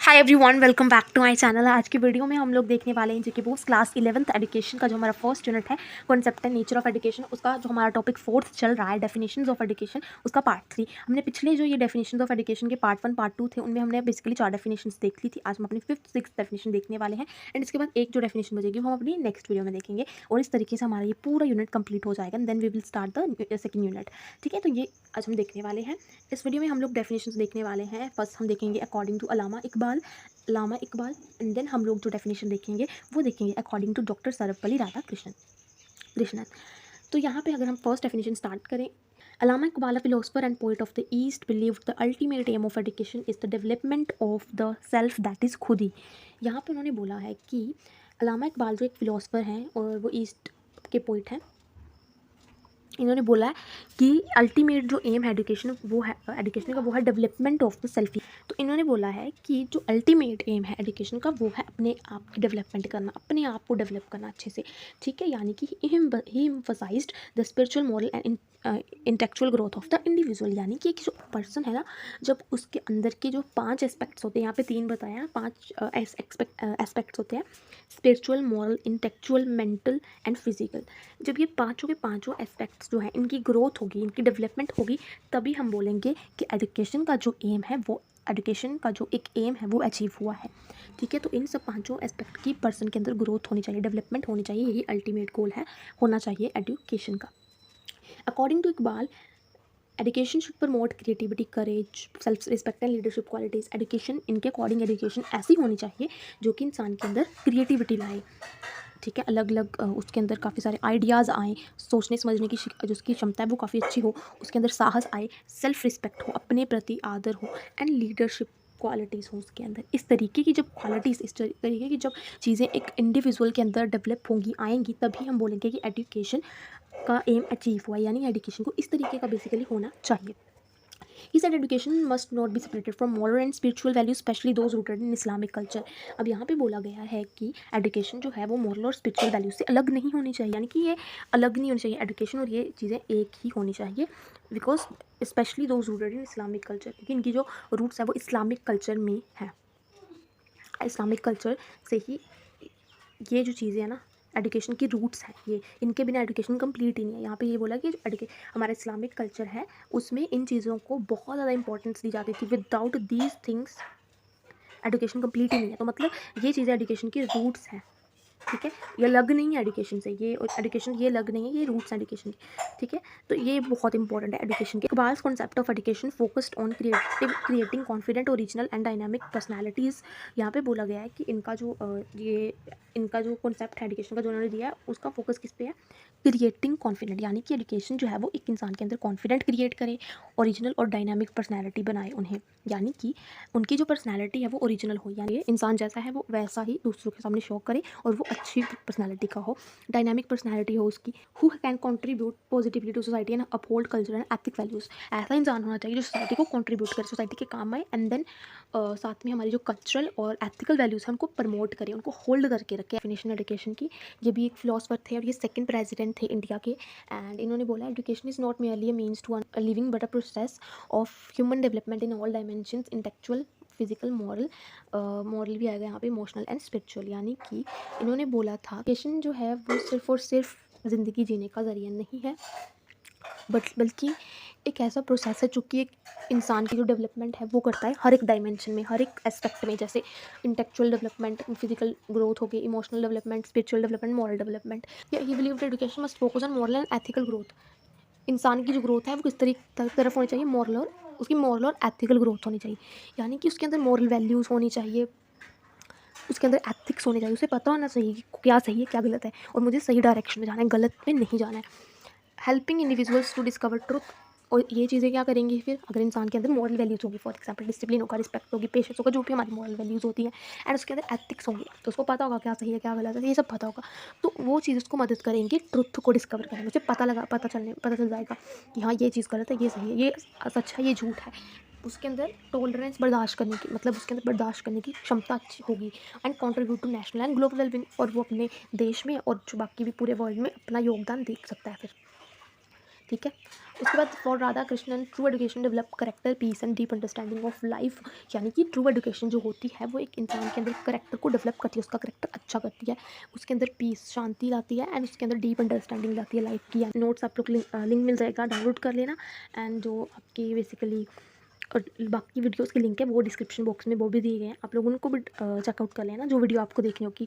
Hi everyone, welcome back to my channel. आज की video में हम लोग देखने वाले हैं GK books class 11th education का जो हमारा फर्स्ट यूनिट है कॉन्सेप्ट है नेचर ऑफ एजुकेशन। उसका जो हमारा टॉपिक फोर्थ चल रहा है डेफिनेशंस ऑफ एजुकेशन, उसका पार्ट 3। हमने पिछले जो ये डेफिनेशंस ऑफ एजुकेशन के पार्ट 1 पार्ट 2 थे उनमें हमने बेसिकली 4 डेफिनेशंस देख ली थी। आज हम अपनी 5th 6th डेफिनेशन देखने वाले हैं एंड इसके बाद एक जो डेफिनेशन बचेगी वो हम अपनी नेक्स्ट वीडियो में देखेंगे और इस तरीके से हमारा ये पूरा यूनिट कंप्लीट हो जाएगा and then we will start the second unit. ठीक है, तो ये आज हम देखने वाले हैं। इस वीडियो में हम लोग डेफिनेशंस देखने वाले हैं। फर्स्ट हम देखेंगे according to Allama Iqbal and then हम लोग जो डेफिनेशन देखेंगे वो देखेंगे according to doctor Sarvepalli Radhakrishnan. तो यहाँ पे अगर हम फर्स्ट डेफिनेशन स्टार्ट करें, Allama Iqbal, a philosopher and poet of the East, believed the ultimate aim of education is the development of the self, that is खुद ही। यहाँ पे उन्होंने बोला है कि अलामा इकबाल जो एक फिलोसफर हैं और वो ईस्ट के पोइट हैं, इन्होंने बोला है कि अल्टीमेट जो एम है एजुकेशन वो है एजुकेशन का, वो है डेवलपमेंट ऑफ द सेल्फ। तो इन्होंने बोला है कि जो अल्टीमेट एम है एजुकेशन का वो है अपने आप की डेवलपमेंट करना, अपने आप को डेवलप करना अच्छे से। ठीक है, यानी कि he emphasized the spiritual, moral and intellectual growth of the individual. यानी कि एक जो पर्सन है ना, जब उसके अंदर के जो 5 एस्पेक्ट्स होते हैं, यहाँ पे 3 बताया है, 5 एस्पेक्ट्स होते हैं, spiritual, moral, intellectual, mental and physical. जब ये पाँचों के पाँचों एस्पेक्ट्स जो हैं इनकी ग्रोथ होगी, इनकी डेवलपमेंट होगी, तभी हम बोलेंगे कि एजुकेशन का जो एम है वो एजुकेशन का जो एक एम है वो अचीव हुआ है। ठीक है, तो इन सब पांचों एस्पेक्ट की पर्सन के अंदर ग्रोथ होनी चाहिए, डेवलपमेंट होनी चाहिए, यही अल्टीमेट गोल है, होना चाहिए एजुकेशन का। According to Iqbal, education should promote creativity, courage, self respect and leadership qualities. Education, इनके अकॉर्डिंग एजुकेशन ऐसी होनी चाहिए जो कि इंसान के अंदर क्रिएटिविटी लाए। ठीक है, अलग अलग उसके अंदर काफ़ी सारे आइडियाज़ आएँ, सोचने समझने की जो उसकी क्षमता है वो काफ़ी अच्छी हो, उसके अंदर साहस आए, सेल्फ रिस्पेक्ट हो, अपने प्रति आदर हो एंड लीडरशिप क्वालिटीज़ हो उसके अंदर। इस तरीके की जब क्वालिटीज़, इस तरीके की जब चीज़ें एक इंडिविजुअल के अंदर डेवलप होंगी, आएंगी, तभी हम बोलेंगे कि एजुकेशन का एम अचीव हुआ। यानी एजुकेशन को इस तरीके का बेसिकली होना चाहिए। He said education must not be separated from moral and spiritual values, especially those rooted in Islamic culture। अब यहाँ पे बोला गया है कि एजुकेशन जो है वो मॉरल और स्पिरिचुअल वैल्यूज से अलग नहीं होनी चाहिए, यानी कि ये अलग नहीं होनी चाहिए एजुकेशन, और ये चीज़ें एक ही होनी चाहिए। Because specially those rooted in Islamic culture, क्योंकि इनकी जो रूट्स है वो इस्लामिक कल्चर में है। इस्लामिक कल्चर से ही ये जो चीज़ें हैं ना, एजुकेशन की रूट्स हैं, ये इनके बिना एजुकेशन कंप्लीट ही नहीं है। यहाँ पे ये बोला कि हमारा इस्लामिक कल्चर है उसमें इन चीज़ों को बहुत ज़्यादा इंपॉर्टेंस दी जाती थी। Without these things education complete ही नहीं है। तो मतलब ये चीज़ें एजुकेशन की रूट्स हैं। ठीक है, ये अलग नहीं है एजुकेशन से, ये एजुकेशन ये अलग नहीं है, ये रूट्स हैं एजुकेशन की। ठीक है, तो ये बहुत इंपॉर्टेंट है एजुकेशन के। Iqbal's concept of education focused on creating confident, original and dynamic personalities. यहाँ पे बोला गया है कि इनका जो कॉन्सेप्ट है एजुकेशन का जो उन्होंने दिया है, उसका फोकस किस पे है? क्रिएटिंग कॉन्फिडेंट, यानी कि एजुकेशन जो है वो एक इंसान के अंदर कॉन्फिडेंट क्रिएट करे, ओरिजिनल और डायनामिक पर्सनैलिटी बनाए उन्हें, यानी कि उनकी जो पर्सनैलिटी है वो ओरिजिनल हो, यानी इंसान जैसा है वो वैसा ही दूसरों के सामने शो करे और वो अच्छी पर्सनैलिटी का हो, डायनामिक पर्सनैलिटी हो उसकी, who can contribute positively to society and uphold culture and ethic values. ऐसा इंसान होना चाहिए जो सोसाइटी को कंट्रीब्यूट करे, सोसाइटी के काम आए एंड देन साथ में हमारी जो कल्चरल और एथिकल वैल्यूज़ हैं उनको प्रमोट करे, उनको होल्ड करके रखे। डेफिनेशन एजुकेशन की, ये भी एक फिलोसफर थे और ये सेकंड प्रेसिडेंट थे इंडिया के, एंड इन्होंने बोला education is not merely a means to living but a process of human development in all dimensions, intellectual, physical, moral भी आएगा यहाँ पे, इमोशनल एंड स्पिरिचुअल। यानी कि इन्होंने बोला था एजुकेशन जो है वो सिर्फ और सिर्फ ज़िंदगी जीने का ज़रिया नहीं है, बल्कि एक ऐसा प्रोसेस है जो कि एक इंसान की जो डेवलपमेंट है वो करता है हर एक डायमेंशन में, हर एक एस्पेक्ट में, जैसे इंटेलेक्चुअल डेवलपमेंट, फिजिकल ग्रोथ हो गई, emotional development, spiritual development, moral development. He believe education must focus on moral and ethical growth. इंसान की जो ग्रोथ है वो किस तरफ होनी चाहिए? मॉरल और उसकी मॉरल और एथिकल ग्रोथ होनी चाहिए, यानी कि उसके अंदर मॉरल वैल्यूज़ होनी चाहिए, उसके अंदर एथिक्स होने चाहिए, उसे पता होना चाहिए कि क्या सही है क्या गलत है और मुझे सही डायरेक्शन में जाना है, गलत में नहीं जाना है। Helping individuals to discover truth, और ये चीज़ें क्या करेंगी फिर? अगर इंसान के अंदर मॉरल वैल्यूज़ होगी, फॉर एग्जांपल डिसिप्लिन होगा, रिस्पेक्ट होगी, पेशेंस होगा, जो भी हमारी मॉरल वैल्यूज़ होती हैं, एंड उसके अंदर एथिक्स होंगी, तो उसको पता होगा क्या सही है क्या गलत है, ये सब पता होगा, तो वो चीज़ उसको मदद करेंगी ट्रुथ को डिस्कवर करने में। उसे पता चल जाएगा कि हाँ ये चीज़ गलत है, ये सही है, ये सच है, ये झूठ है। उसके अंदर टॉलरेंस, बर्दाश्त करने की, मतलब उसके अंदर बर्दाश्त करने की क्षमता अच्छी होगी, and contribute to national and global wellbeing, और वो अपने देश में और जो बाकी भी पूरे वर्ल्ड में अपना योगदान दे सकता है फिर। ठीक है। उसके बाद for Radhakrishnan true education develop character peace and deep understanding of life, यानी कि ट्रू एजुकेशन जो होती है वो एक इंसान के अंदर करेक्टर को डेवलप करती है, उसका करेक्टर अच्छा करती है, उसके अंदर पीस शांति लाती है, एंड उसके अंदर डीप अंडरस्टैंडिंग लाती है लाइफ की। नोट्स आप लोग लिंक मिल जाएगा, डाउनलोड कर लेना। एंड जो आपकी बेसिकली और बाकी वीडियोज़ के लिंक है वो डिस्क्रिप्शन बॉक्स में वो भी दिए गए हैं, आप लोग उनको भी चेकआउट कर लेना जो वीडियो आपको देखनी होगी।